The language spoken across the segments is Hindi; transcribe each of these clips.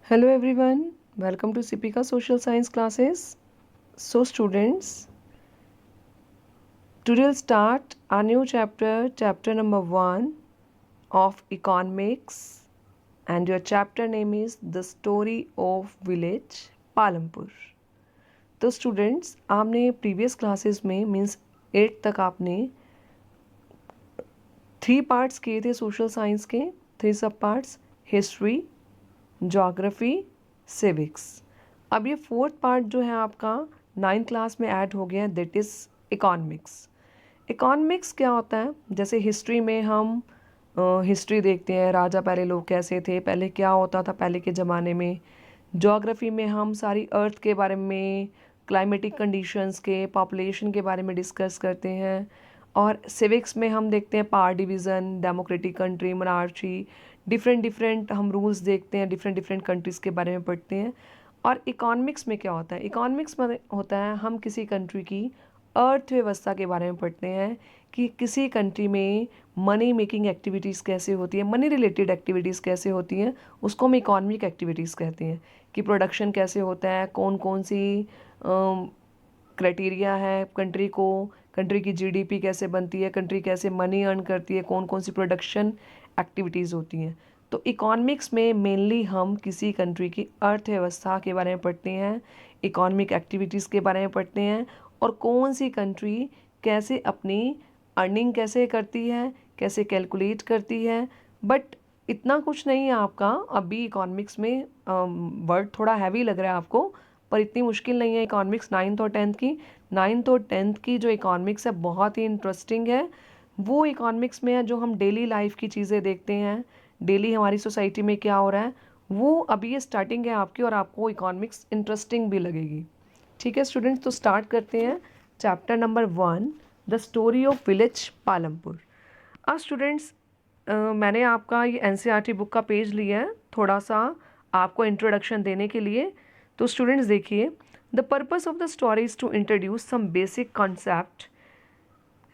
Hello everyone, welcome to Sipika Social Science classes. So students, today we'll start our new chapter, chapter number 1 of economics, and your chapter name is The Story of Village Palampur. तो स्टूडेंट्स आपने प्रीवियस क्लासेस में मीन्स 8 तक आपने 3 पार्ट्स किए थे सोशल साइंस के, 3 सब पार्ट्स, हिस्ट्री, ज्योग्राफी, सिविक्स। अब ये फोर्थ पार्ट जो है आपका 9th क्लास में ऐड हो गया, दैट इज़ इकोनॉमिक्स। इकोनॉमिक्स क्या होता है? जैसे हिस्ट्री में हम हिस्ट्री देखते हैं, राजा पहले लोग कैसे थे, पहले क्या होता था पहले के ज़माने में। ज्योग्राफी में हम सारी अर्थ के बारे में, क्लाइमेटिक कंडीशंस के, पॉपुलेशन के बारे में डिस्कस करते हैं। और सिविक्स में हम देखते हैं power division, democratic country, monarchy, different different हम रूल्स देखते हैं, डिफरेंट डिफरेंट कंट्रीज़ के बारे में पढ़ते हैं। और इकोनॉमिक्स में क्या होता है? इकोनॉमिक्स में होता है हम किसी कंट्री की अर्थव्यवस्था के बारे में पढ़ते हैं कि किसी कंट्री में मनी मेकिंग एक्टिविटीज़ कैसे होती है, मनी रिलेटेड एक्टिविटीज़ कैसे होती हैं, उसको हम इकोनॉमिक एक्टिविटीज़ कहते हैं। कि प्रोडक्शन कैसे होता है, कौन कौन सी क्राइटेरिया है कंट्री की जीडीपी कैसे बनती है, कंट्री कैसे मनी अर्न करती है, कौन कौन सी प्रोडक्शन एक्टिविटीज़ होती हैं। तो इकोनॉमिक्स में मेनली हम किसी कंट्री की अर्थव्यवस्था के बारे में पढ़ते हैं, इकोनॉमिक एक्टिविटीज़ के बारे में पढ़ते हैं, और कौन सी कंट्री कैसे अपनी अर्निंग कैसे करती है, कैसे कैलकुलेट करती है। बट इतना कुछ नहीं है आपका अभी इकोनॉमिक्स में, वर्ड थोड़ा हैवी लग रहा है आपको, पर इतनी मुश्किल नहीं है इकोनॉमिक्स 9th और 10th की। 9th और 10th की जो इकोनॉमिक्स है बहुत ही इंटरेस्टिंग है। वो इकोनॉमिक्स में है जो हम डेली लाइफ की चीज़ें देखते हैं, डेली हमारी सोसाइटी में क्या हो रहा है, वो अभी ये स्टार्टिंग है आपकी, और आपको इकोनॉमिक्स इंटरेस्टिंग भी लगेगी। ठीक है स्टूडेंट्स, तो स्टार्ट करते हैं chapter number 1, the story of village Palampur. अब स्टूडेंट्स, मैंने आपका ये एनसीईआरटी बुक का पेज लिया है थोड़ा सा आपको इंट्रोडक्शन देने के लिए। तो स्टूडेंट्स देखिए, the purpose of the story is to introduce some basic concept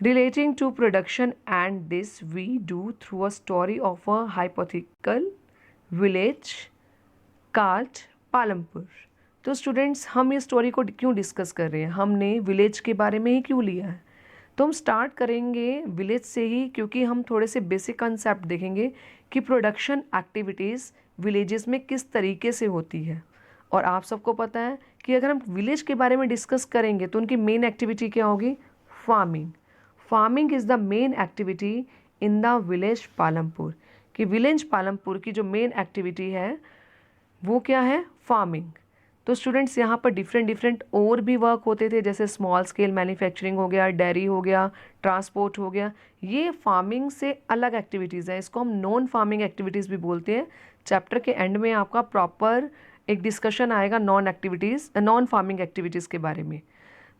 relating to production, and this we do through a story of a hypothetical village called Palampur. तो स्टूडेंट्स, हम ये स्टोरी को क्यों डिस्कस कर रहे हैं, हमने विलेज के बारे में ही क्यों लिया है? तो हम स्टार्ट करेंगे विलेज से ही, क्योंकि हम थोड़े से बेसिक कंसेप्ट देखेंगे कि प्रोडक्शन एक्टिविटीज़ विलेजेस में किस तरीके से होती है। और आप सबको पता है कि अगर हम विलेज के बारे में डिस्कस करेंगे तो उनकी मेन एक्टिविटी क्या होगी? Farming. Farming is the main activity in the village Palampur. कि विलेज पालमपुर की जो मेन एक्टिविटी है वो क्या है? फार्मिंग। तो स्टूडेंट्स, यहाँ पर डिफरेंट डिफरेंट और भी वर्क होते थे, जैसे स्मॉल स्केल मैन्युफैक्चरिंग हो गया, डेयरी हो गया, ट्रांसपोर्ट हो गया। ये फार्मिंग से अलग एक्टिविटीज़ हैं, इसको हम नॉन फार्मिंग एक्टिविटीज़ भी बोलते हैं। चैप्टर के एंड में आपका प्रॉपर एक डिस्कशन आएगा नॉन फार्मिंग एक्टिविटीज़ के बारे में।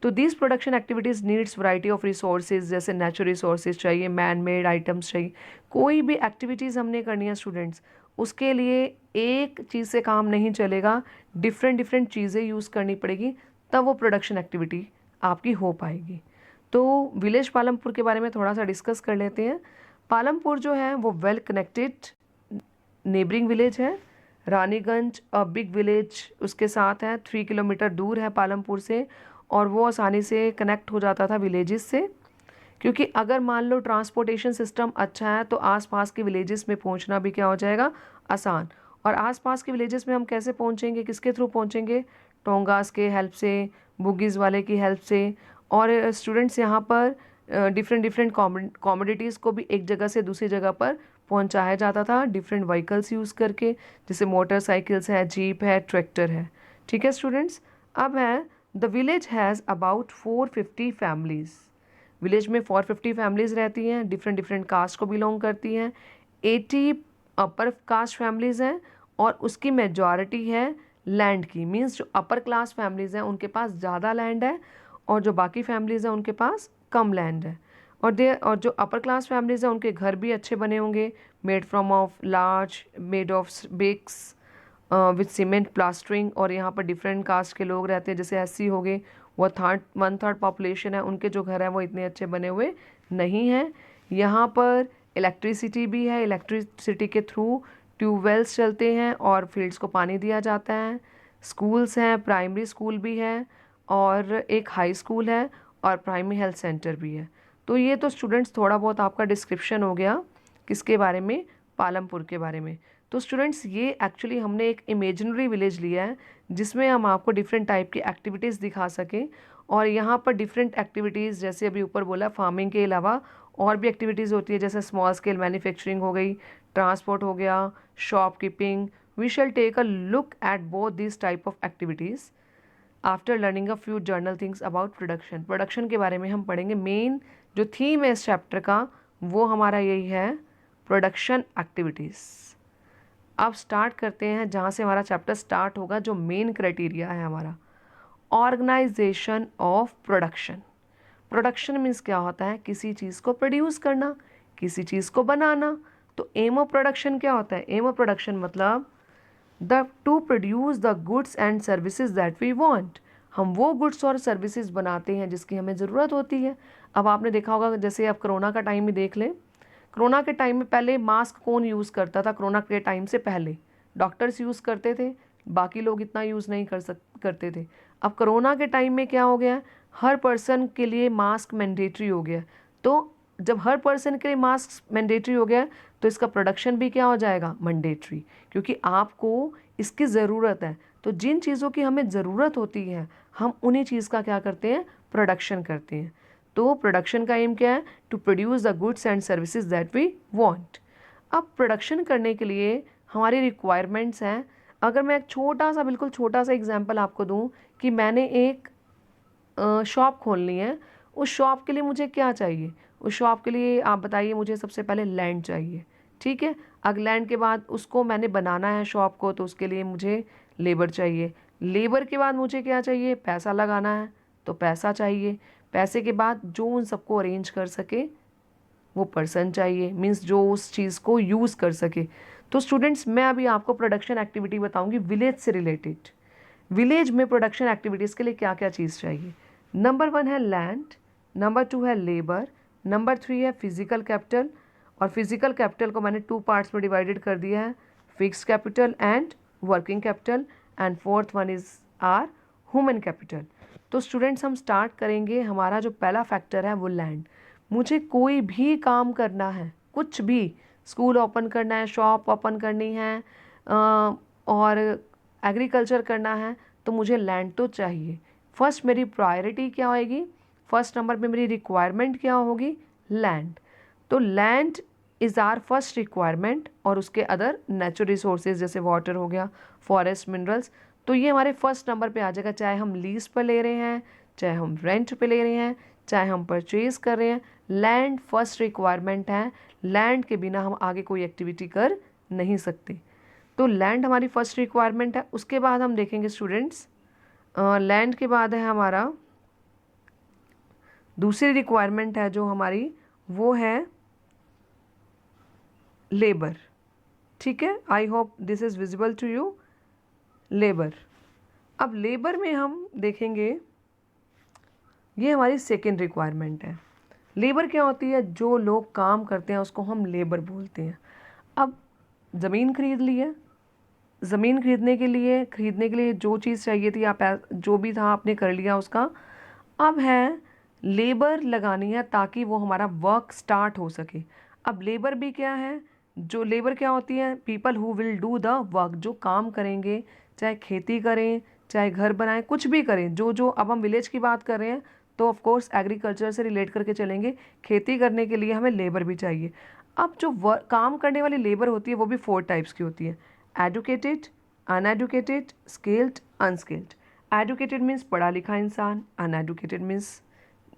तो these production activities needs variety of resources, जैसे नेचुरल रिसोर्सेज चाहिए, मैन मेड आइटम्स चाहिए। कोई भी एक्टिविटीज़ हमने करनी है स्टूडेंट्स, उसके लिए एक चीज़ से काम नहीं चलेगा, डिफरेंट डिफरेंट चीज़ें यूज़ करनी पड़ेगी, तब वो प्रोडक्शन एक्टिविटी आपकी हो पाएगी। तो विलेज पालमपुर के बारे में थोड़ा सा डिस्कस कर लेते हैं। पालमपुर जो है वो वेल कनेक्टेड नेबरिंग विलेज है। रानीगंज बिग विलेज उसके साथ है, 3 किलोमीटर दूर है पालमपुर से, और वो आसानी से कनेक्ट हो जाता था विलेजेस से। क्योंकि अगर मान लो ट्रांसपोर्टेशन सिस्टम अच्छा है तो आसपास के विलेजेस में पहुंचना भी क्या हो जाएगा? आसान। और आसपास के विलेजेस में हम कैसे पहुंचेंगे, किसके थ्रू पहुंचेंगे? टोंगास के हेल्प से, बुगीज़ वाले की हेल्प से। और स्टूडेंट्स यहाँ पर डिफरेंट डिफरेंट कॉमोडिटीज़ को भी एक जगह से दूसरी जगह पर पहुंचाया जाता था डिफरेंट व्हीकल्स यूज़ करके, जैसे मोटरसाइकिल्स है, जीप है, ट्रैक्टर है। ठीक है स्टूडेंट्स, अब है the village has about 450 families. Village में 450 फैमिलीज़ रहती हैं, डिफरेंट डिफरेंट कास्ट को बिलोंग करती हैं। 80 अपर कास्ट फैमिलीज़ हैं, और उसकी मेजॉरिटी है लैंड की। मींस जो अपर क्लास फैमिलीज़ हैं उनके पास ज़्यादा लैंड है, और जो बाकी फैमिलीज़ हैं उनके पास कम लैंड है। और जो अपर क्लास फैमिलीज़ हैं उनके घर भी अच्छे बने होंगे, made of BRICS with cement plastering. और यहाँ पर डिफरेंट कास्ट के लोग रहते हैं, जैसे एससी हो गए, वो 1/3 पॉपुलेशन है, उनके जो घर हैं वो इतने अच्छे बने हुए नहीं हैं। यहाँ पर इलेक्ट्रिसिटी भी है, इलेक्ट्रिसिटी के थ्रू ट्यूबवेल्स चलते हैं और फील्ड्स को पानी दिया जाता है, स्कूल्स हैं, प्राइमरी स्कूल भी है और एक हाई स्कूल है और प्राइमरी हेल्थ सेंटर भी है। तो ये तो स्टूडेंट्स थोड़ा बहुत आपका डिस्क्रिप्शन हो गया किसके बारे में, पालमपुर के बारे में। तो स्टूडेंट्स ये एक्चुअली हमने एक इमेजिनरी विलेज लिया है जिसमें हम आपको डिफरेंट टाइप की एक्टिविटीज़ दिखा सकें, और यहाँ पर डिफरेंट एक्टिविटीज़ जैसे अभी ऊपर बोला फार्मिंग के अलावा और भी एक्टिविटीज़ होती है, जैसे स्मॉल स्केल मैन्युफैक्चरिंग हो गई, ट्रांसपोर्ट हो गया, shopkeeping. We shall take a look at both this type of activities after learning a few general things about production. Production के बारे में हम पढ़ेंगे। मेन जो थीम है इस चैप्टर का वो हमारा यही है, प्रोडक्शन एक्टिविटीज़। अब स्टार्ट करते हैं जहाँ से हमारा चैप्टर स्टार्ट होगा, जो मेन क्राइटेरिया है हमारा, organisation of production. Production means क्या होता है, किसी चीज़ को प्रोड्यूस करना, किसी चीज़ को बनाना। तो एम ऑफ प्रोडक्शन क्या होता है, एम ऑफ प्रोडक्शन मतलब to produce the goods and services that we want. हम वो गुड्स और सर्विसेज बनाते हैं जिसकी हमें ज़रूरत होती है। अब आपने देखा होगा, जैसे आप कोरोना का टाइम ही देख लें, कोरोना के टाइम में पहले मास्क कौन यूज़ करता था, कोरोना के टाइम से पहले डॉक्टर्स यूज़ करते थे, बाकी लोग इतना यूज़ नहीं करते थे। अब कोरोना के टाइम में क्या हो गया, हर पर्सन के लिए मास्क मैंडेटरी हो गया। तो जब हर पर्सन के लिए मास्क मैंडेटरी हो गया तो इसका प्रोडक्शन भी क्या हो जाएगा, मैंडेटरी, क्योंकि आपको इसकी ज़रूरत है। तो जिन चीज़ों की हमें ज़रूरत होती है हम उन्हीं चीज़ का क्या करते हैं, प्रोडक्शन करते हैं। तो प्रोडक्शन का एम क्या है, to produce the goods and services that we want. अब प्रोडक्शन करने के लिए हमारी रिक्वायरमेंट्स हैं। अगर मैं एक छोटा सा, बिल्कुल छोटा सा एग्जांपल आपको दूं कि मैंने एक शॉप खोलनी है, उस शॉप के लिए मुझे क्या चाहिए, उस शॉप के लिए आप बताइए, मुझे सबसे पहले लैंड चाहिए, ठीक है। अब लैंड के बाद उसको मैंने बनाना है शॉप को, तो उसके लिए मुझे लेबर चाहिए, लेबर के बाद मुझे क्या चाहिए, पैसा लगाना है तो पैसा चाहिए, पैसे के बाद जो उन सबको अरेंज कर सके वो पर्सन चाहिए, मीन्स जो उस चीज़ को यूज़ कर सके। तो स्टूडेंट्स मैं अभी आपको प्रोडक्शन एक्टिविटी बताऊंगी विलेज से रिलेटेड। विलेज में प्रोडक्शन एक्टिविटीज़ के लिए क्या क्या चीज़ चाहिए। नंबर 1 है लैंड, नंबर 2 है लेबर, नंबर 3 है फिजिकल कैपिटल। और फिजिकल कैपिटल को मैंने 2 पार्ट्स में डिवाइडेड कर दिया है, fixed capital and working capital, and fourth one is our human capital. तो स्टूडेंट्स हम स्टार्ट करेंगे, हमारा जो पहला फैक्टर है वो लैंड। मुझे कोई भी काम करना है, कुछ भी, स्कूल ओपन करना है, शॉप ओपन करनी है और एग्रीकल्चर करना है, तो मुझे लैंड तो चाहिए। फर्स्ट मेरी प्रायोरिटी क्या होएगी, फर्स्ट नंबर पे मेरी रिक्वायरमेंट क्या होगी, लैंड। तो land is our first requirement, और उसके अदर नेचुरल रिसोर्सेज जैसे वाटर हो गया, फॉरेस्ट, मिनरल्स, तो ये हमारे फर्स्ट नंबर पे आ जाएगा। चाहे हम लीज पर ले रहे हैं, चाहे हम रेंट पे ले रहे हैं, चाहे हम परचेज कर रहे हैं, लैंड फर्स्ट रिक्वायरमेंट है। लैंड के बिना हम आगे कोई एक्टिविटी कर नहीं सकते। तो लैंड हमारी फर्स्ट रिक्वायरमेंट है। उसके बाद हम देखेंगे स्टूडेंट्स, लैंड के बाद है हमारा दूसरी रिक्वायरमेंट है जो हमारी, वो है लेबर, ठीक है। I hope this is visible to you, labour. अब लेबर में हम देखेंगे, ये हमारी सेकेंड रिक्वायरमेंट है। लेबर क्या होती है, जो लोग काम करते हैं उसको हम लेबर बोलते हैं। अब ज़मीन खरीद ली है, ज़मीन खरीदने के लिए जो चीज़ चाहिए थी, आप जो भी था आपने कर लिया उसका। अब है लेबर लगानी है ताकि वो हमारा वर्क स्टार्ट हो सके। अब लेबर भी क्या है, जो लेबर क्या होती है, people who will do the work, जो काम करेंगे, चाहे खेती करें, चाहे घर बनाएं, कुछ भी करें। जो जो अब हम विलेज की बात कर रहे हैं तो ऑफ कोर्स एग्रीकल्चर से रिलेट करके चलेंगे, खेती करने के लिए हमें लेबर भी चाहिए। अब जो काम करने वाली लेबर होती है वो भी 4 टाइप्स की होती है, educated, uneducated, skilled, unskilled. Educated means पढ़ा लिखा इंसान, अनएजुकेटेड मीन्स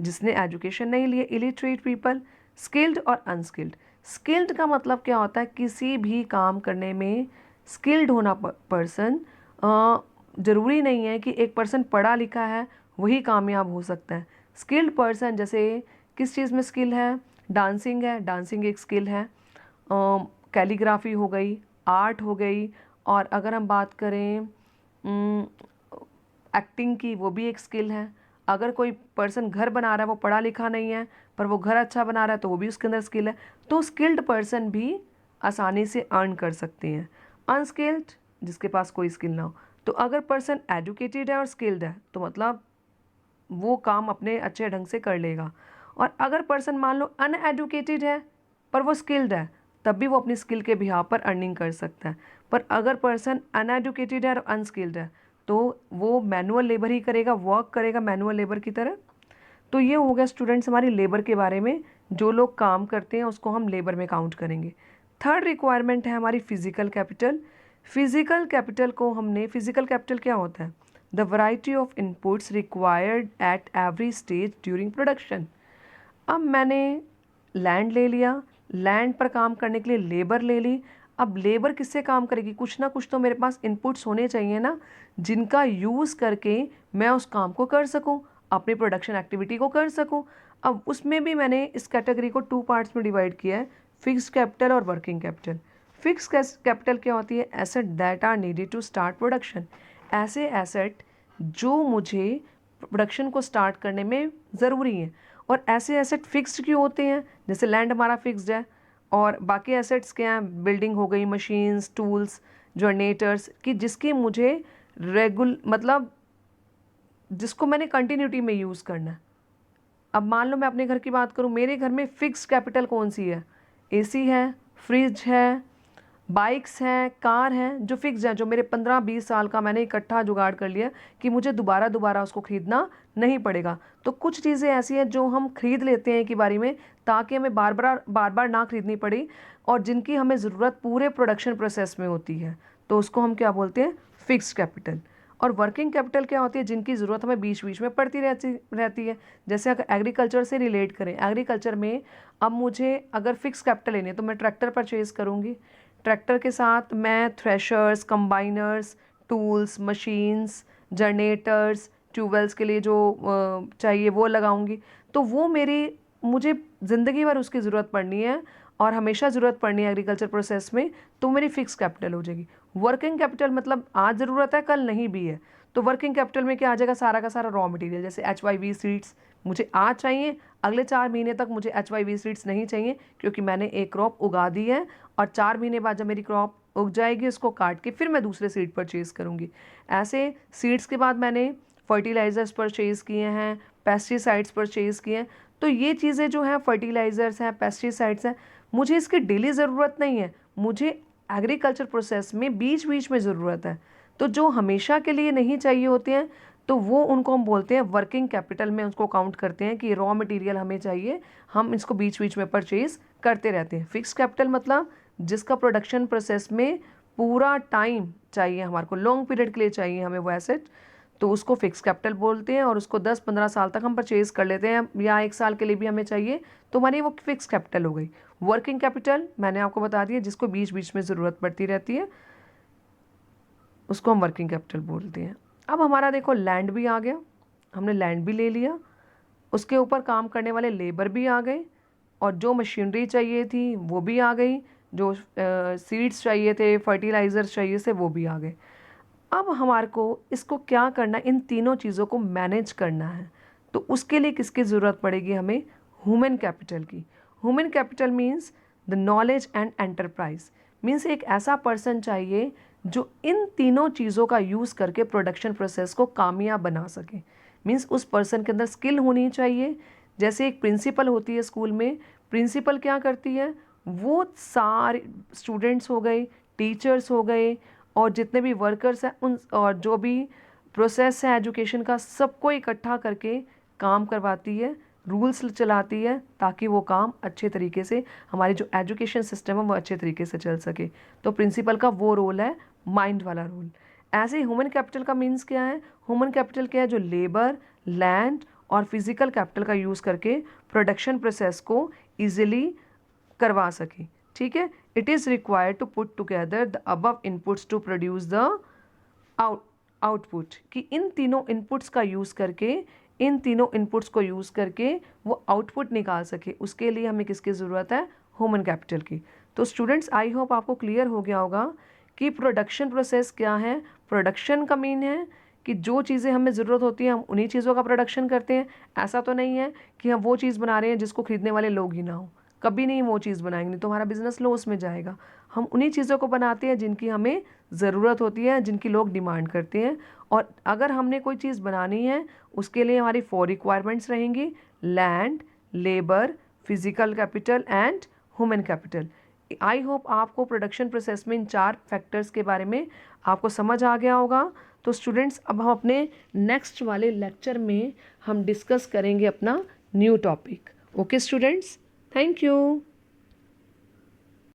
जिसने एजुकेशन नहीं ली है, इलिटरेट पीपल, स्किल्ड और अनस्किल्ड। स्किल्ड का मतलब क्या होता है, किसी भी काम करने में स्किल्ड होना पर्सन। ज़रूरी नहीं है कि एक पर्सन पढ़ा लिखा है वही कामयाब हो सकता है। स्किल्ड पर्सन जैसे किस चीज़ में स्किल है, डांसिंग है, डांसिंग एक स्किल है, कैलीग्राफी हो गई, आर्ट हो गई, और अगर हम बात करें एक्टिंग की, वो भी एक स्किल है। अगर कोई पर्सन घर बना रहा है, वो पढ़ा लिखा नहीं है पर वो घर अच्छा बना रहा है, तो वो भी उसके अंदर स्किल है। तो स्किल्ड पर्सन भी आसानी से अर्न कर सकते हैं। अनस्किल्ड, जिसके पास कोई स्किल ना हो। तो अगर पर्सन एजुकेटेड है और स्किल्ड है तो मतलब वो काम अपने अच्छे ढंग से कर लेगा। और अगर पर्सन मान लो अनएजुकेटेड है पर वो स्किल्ड है, तब भी वो अपनी स्किल के बिहाफ पर अर्निंग कर सकता है। पर अगर पर्सन अनएजुकेटेड है और अनस्किल्ड है तो वो मैनुअल लेबर ही करेगा, वर्क करेगा मैनुअल लेबर की तरह। तो ये हो गया स्टूडेंट्स हमारी लेबर के बारे में, जो लोग काम करते हैं उसको हम लेबर में काउंट करेंगे। थर्ड रिक्वायरमेंट है हमारी फिजिकल कैपिटल। फिजिकल कैपिटल को हमने, फिजिकल कैपिटल क्या होता है? The variety of inputs required at every stage during production. अब मैंने लैंड ले लिया, लैंड पर काम करने के लिए लेबर ले ली। अब लेबर किससे काम करेगी? कुछ ना कुछ तो मेरे पास इनपुट्स होने चाहिए ना, जिनका यूज़ करके मैं उस काम को कर सकूं, अपनी प्रोडक्शन एक्टिविटी को कर सकूं। अब उसमें भी मैंने इस कैटेगरी को 2 पार्ट्स में डिवाइड किया है, फिक्स्ड कैपिटल और वर्किंग कैपिटल। फिक्स्ड कैपिटल क्या होती है? Asset that are needed to start production. ऐसे एसेट जो मुझे प्रोडक्शन को स्टार्ट करने में ज़रूरी है। और ऐसे एसेट फिक्स्ड क्यों होते हैं? जैसे लैंड हमारा फिक्स्ड है, और बाकी एसेट्स क्या हैं? बिल्डिंग हो गई, मशीन्स, टूल्स, जनरेटर्स, कि जिसकी मुझे मतलब जिसको मैंने कंटिन्यूटी में यूज़ करना है। अब मान लो मैं अपने घर की बात करूँ, मेरे घर में फिक्स्ड कैपिटल कौन सी है? एसी है, फ्रिज है, बाइक्स हैं, कार हैं, जो फिक्स हैं, जो मेरे 15-20 साल का मैंने इकट्ठा जुगाड़ कर लिया कि मुझे दोबारा दोबारा उसको ख़रीदना नहीं पड़ेगा। तो कुछ चीज़ें ऐसी हैं जो हम खरीद लेते हैं एक ही बारी में, ताकि हमें बार बार ना खरीदनी पड़े, और जिनकी हमें ज़रूरत पूरे प्रोडक्शन प्रोसेस में होती है, तो उसको हम क्या बोलते हैं? Fixed capital. और वर्किंग कैपिटल क्या होती है? जिनकी ज़रूरत हमें बीच बीच में पड़ती रहती है। जैसे अगर एग्रीकल्चर से रिलेट करें, एग्रीकल्चर में अब मुझे अगर फिक्स कैपिटल लेनी है तो मैं ट्रैक्टर परचेज़ करूँगी। ट्रैक्टर के साथ मैं threshers, combiners, tools, machines, generators, tube wells के लिए जो चाहिए वो लगाऊंगी। तो वो मुझे ज़िंदगी भर उसकी ज़रूरत पड़नी है और हमेशा ज़रूरत पड़नी है एग्रीकल्चर प्रोसेस में, तो मेरी फिक्स कैपिटल हो जाएगी। वर्किंग कैपिटल मतलब आज ज़रूरत है, कल नहीं भी है। तो वर्किंग कैपिटल में क्या आ जाएगा? सारा का सारा रॉ मटेरियल, जैसे HYV सीड्स मुझे आज चाहिए, अगले 4 महीने तक मुझे HYV सीड्स नहीं चाहिए, क्योंकि मैंने एक क्रॉप उगा दी है, और 4 महीने बाद जब मेरी क्रॉप उग जाएगी उसको काट के फिर मैं दूसरे सीड परचेज़ करूँगी। ऐसे सीड्स के बाद मैंने फर्टिलाइज़र्स परचेज़ किए हैं, पेस्टिसाइड्स परचेज़ किए हैं। तो ये चीज़ें जो हैं, फर्टिलाइज़र्स हैं, पेस्टिसाइड्स हैं, मुझे इसकी डेली ज़रूरत नहीं है, मुझे एग्रीकल्चर प्रोसेस में बीच बीच में ज़रूरत है। तो जो हमेशा के लिए नहीं चाहिए होते हैं, तो वो उनको हम बोलते हैं वर्किंग कैपिटल में, उसको काउंट करते हैं कि रॉ मटेरियल हमें चाहिए, हम इसको बीच बीच में परचेज़ करते रहते हैं। फिक्स कैपिटल मतलब जिसका प्रोडक्शन प्रोसेस में पूरा टाइम चाहिए, हमारे को लॉन्ग पीरियड के लिए चाहिए हमें वो एसेट, तो उसको फिक्स कैपिटल बोलते हैं। और उसको 10-15 साल तक हम परचेज़ कर लेते हैं, या 1 साल के लिए भी हमें चाहिए, तो हमारी वो फिक्स कैपिटल हो गई। वर्किंग कैपिटल मैंने आपको बता दिया, जिसको बीच बीच में ज़रूरत पड़ती रहती है, उसको हम वर्किंग कैपिटल बोलते हैं। अब हमारा देखो लैंड भी आ गया, हमने लैंड भी ले लिया, उसके ऊपर काम करने वाले लेबर भी आ गए, और जो मशीनरी चाहिए थी वो भी आ गई, जो सीड्स चाहिए थे, फर्टिलाइज़र्स चाहिए थे, वो भी आ गए। अब हमारे को इसको क्या करना है? इन तीनों चीज़ों को मैनेज करना है। तो उसके लिए किसकी ज़रूरत पड़ेगी? हमें ह्यूमन कैपिटल की। Human capital means the knowledge and enterprise, means एक ऐसा पर्सन चाहिए जो इन तीनों चीज़ों का यूज़ करके प्रोडक्शन प्रोसेस को कामयाब बना सके। मीन्स उस पर्सन के अंदर स्किल होनी चाहिए। जैसे एक प्रिंसिपल होती है स्कूल में, प्रिंसिपल क्या करती है? वो सारे स्टूडेंट्स हो गए, टीचर्स हो गए, और जितने भी वर्कर्स हैं उन, और जो भी प्रोसेस है एजुकेशन का, सबको इकट्ठा करके काम करवाती है, रूल्स चलाती है, ताकि वो काम अच्छे तरीके से, हमारी जो एजुकेशन सिस्टम है वो अच्छे तरीके से चल सके। तो प्रिंसिपल का वो रोल है, माइंड वाला रोल। ऐसे ह्यूमन कैपिटल का मीन्स क्या है? ह्यूमन कैपिटल क्या है? जो लेबर, लैंड और फिजिकल कैपिटल का यूज़ करके प्रोडक्शन प्रोसेस को ईजिली करवा सके। ठीक है, it is required to put together the above inputs to produce the output, कि इन तीनों इनपुट्स का यूज़ करके, इन तीनों इनपुट्स को यूज़ करके वो आउटपुट निकाल सके, उसके लिए हमें किसकी ज़रूरत है? ह्यूमन कैपिटल की। तो स्टूडेंट्स, आई होप आपको क्लियर हो गया होगा कि प्रोडक्शन प्रोसेस क्या है। प्रोडक्शन का मीन है कि जो चीज़ें हमें ज़रूरत होती है हम उन्हीं चीज़ों का प्रोडक्शन करते हैं। ऐसा तो नहीं है कि हम वो चीज़ बना रहे हैं जिसको खरीदने वाले लोग ही ना हो, कभी नहीं वो चीज़ बनाएंगे, नहीं तो हमारा बिजनेस लॉस में जाएगा। हम उन्हीं चीज़ों को बनाते हैं जिनकी हमें ज़रूरत होती है, जिनकी लोग डिमांड करते हैं। और अगर हमने कोई चीज़ बनानी है उसके लिए हमारी 4 रिक्वायरमेंट्स रहेंगी: land, labour, physical capital and human capital. I hope आपको प्रोडक्शन प्रोसेस में इन 4 फैक्टर्स के बारे में आपको समझ आ गया होगा। तो स्टूडेंट्स, अब हम अपने नेक्स्ट वाले लेक्चर में हम डिस्कस करेंगे अपना new topic. Okay students, thank you.